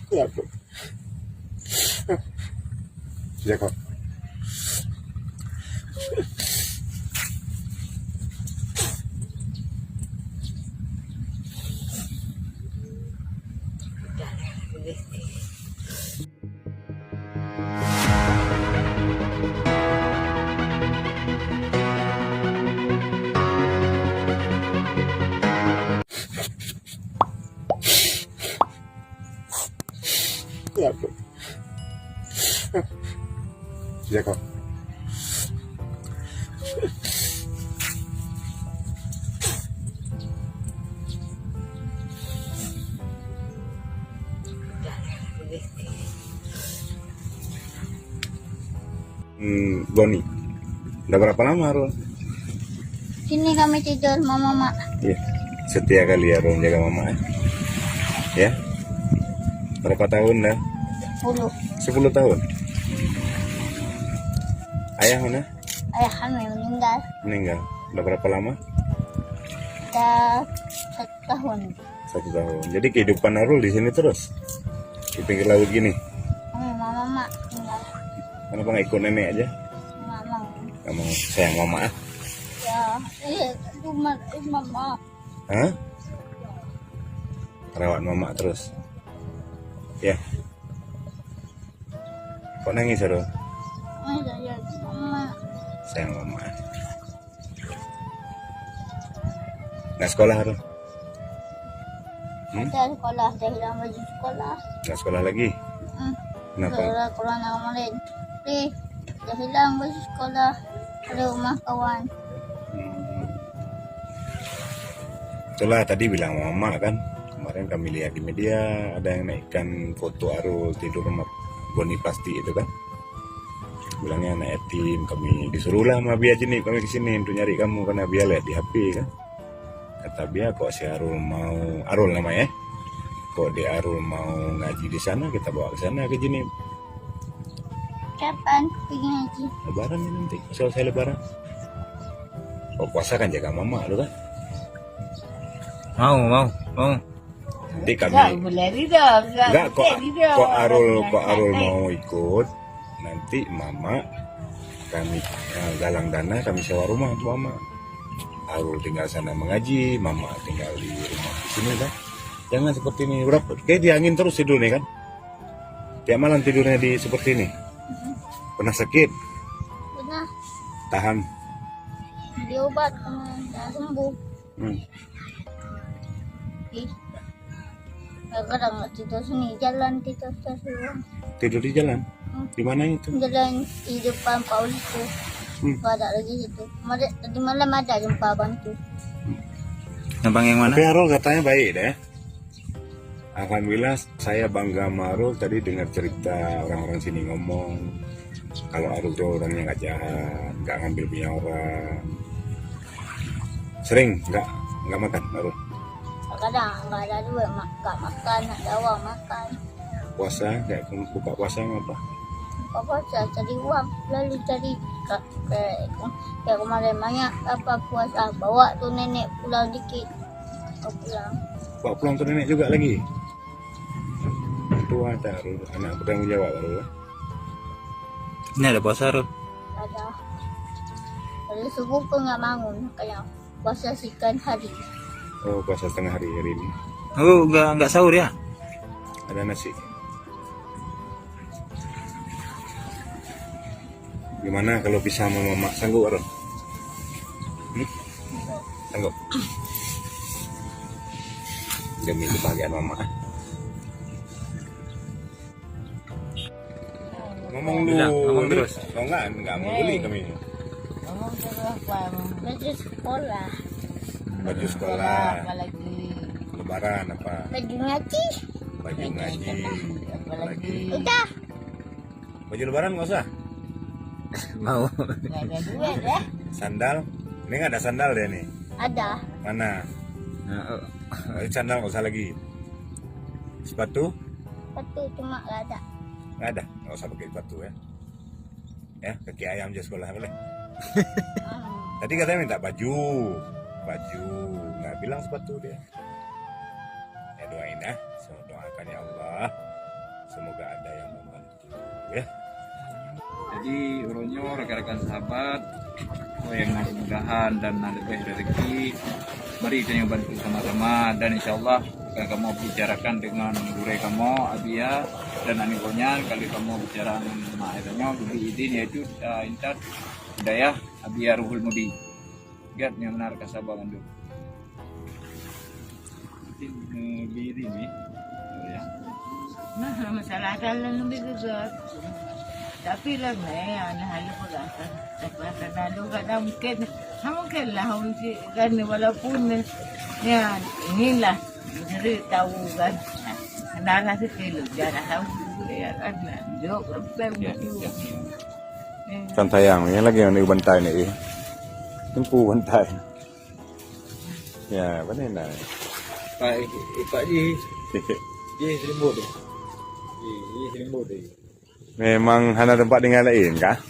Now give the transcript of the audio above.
Ya, Bu. Ya, kok. Ya, Bu. Ya, kok. Boni, udah berapa lama Arul? Sini kami tidur sama mama. Iya, setia kali ya Arul jaga mama ya. Berapa tahun dah? 10 tahun. Ayah mana? Ayah kami meninggal. Meninggal. Udah berapa lama? Udah 1 tahun. 1 tahun. Jadi kehidupan Arul di sini terus di pinggir laut gini. Mama tinggal. Kenapa nggak ikut nenek aja? Mama. Nggak mau sayang mama ah? Ya, cuma mama. Hah? Rawat mama terus. Ya. Kok nangis Arul? Ya, mama. Sayang mama. Nggak sekolah Arul? Ada sekolah, dah hilang baju sekolah. Nggak sekolah lagi? Kenapa? Sekolah Corona kemarin. Dah hilang baju sekolah. Ada rumah kawan. Itulah tadi bilang mama kan. Kemarin kami lihat di media ada yang naikkan foto Arul tidur sama Boni pasti itu kan. Bilangnya anak yatim, kami disuruhlah sama Bia nih kami kesini untuk nyari kamu karena Bia lihat di HP kan. Kata Bia kok si Arul mau, Arul namanya, kok di Arul mau ngaji di sana, kita bawa ke sana ke sini. Kapan pergi ngaji? Lebaran ya nanti, selesai Lebaran. Kok puasa kan jaga mama lu kan. Mau. Nanti kami enggak kok Arul mau ikut. Nanti mama kami galang dana, kami sewa rumah untuk mama. Arul tinggal sana mengaji, mama tinggal di rumah di sini kan. Jangan seperti ini. Berapa? Kayak di angin terus tidurnya kan. Tiap malam tidurnya di seperti ini. Pernah sakit? Pernah Tahan. diobat, dah sembuh. Kadang nggak tidur sini, jalan tidur terus. Tidur di jalan? Di mana itu? Jalan di depan Paul itu. Nggak ada lagi situ. Tadi malam ada jumpa bantu. Abang yang mana? Tapi Arul katanya baik deh. Alhamdulillah saya bangga sama Arul. Tadi dengar cerita orang-orang sini ngomong kalau Arul tuh orangnya nggak jahat, nggak ngambil punya orang. Sering nggak makan Arul? Kadang nggak ada duit, nggak makan, nggak ada uang makan. Puasa kayak buka puasa apa? Buka puasa cari uang, lalu cari kayak kemarin banyak apa puasa, bawa tuh nenek pulang dikit, pulang. Bawa pulang tuh nenek juga lagi. Itu ada Arul, anak bertanggung jawab Arul. Ini ada puasa Arul. Ada. Lalu subuh pun nggak bangun, kayak puasa sekian hari. Oh puasa setengah hari ini. Oh, enggak sahur ya? Ada nasi. Gimana kalau pisah sama mama, sanggup Arul? Sanggup? Demi kebahagiaan mama. Ngomong Bilang, dulu. ngomong terus. Oh enggak mau beli kami. Baju sekolah, Baju sekolah, apalagi lebaran apa? baju ngaji, Baju ngaji, apalagi udah. baju lebaran nggak usah. Mau. nggak ada duit ya. Sandal, ini nggak ada sandal deh nih. Ada. Mana? Sandal nggak usah lagi. Sepatu? Satu cuma nggak ada. Nggak ada, nggak usah pakai sepatu ya. Ya, kaki ayam aja sekolah boleh. Tadi katanya minta baju. baju, nggak bilang sepatu dia. Ya doain ya, so, doakan ya Allah, semoga ada yang membantu ya. Jadi uronyo rekan-rekan sahabat, yang mudah-mudahan dan ada baik rezeki, mari kita yang bantu sama-sama, dan insya Allah akan kamu bicarakan dengan guru kamu Abia dan Anikonya. Kali kamu bicara dengan Maedanya beri izin yaitu Intat Hidayah Abia Ruhul Mudi. Lihat yang benar kasabah Bandung. Biri ni. Ya. Nah, masalah dalam lebih gegar. Tapi lah anak halu pula kan lalu kadang mungkin lah kan walaupun ya inilah jadi tahu kan kenal sekilo jangan tahu ya kan dok lebih Kan tayang, yang lagi yang ni bantai ni. Tempu bantai. Ya, mana nak? Pak Ji. Ji selimut tu. Ji selimut tu. Memang hana tempat dengan lain kah?